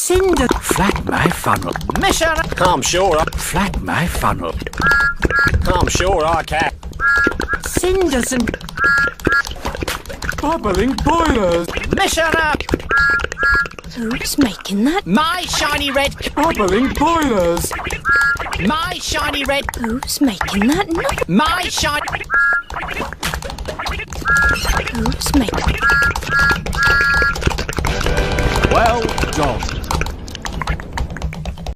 Cinder. Flat my funnel. Mission. I'm sure Flat my funnel. I can. Cinders and Bubbling boilers. Mission up. Who's making that? My shiny red. Bubbling boilers. My shiny red. Who's making that noise? My shiny. Who's making... Well done.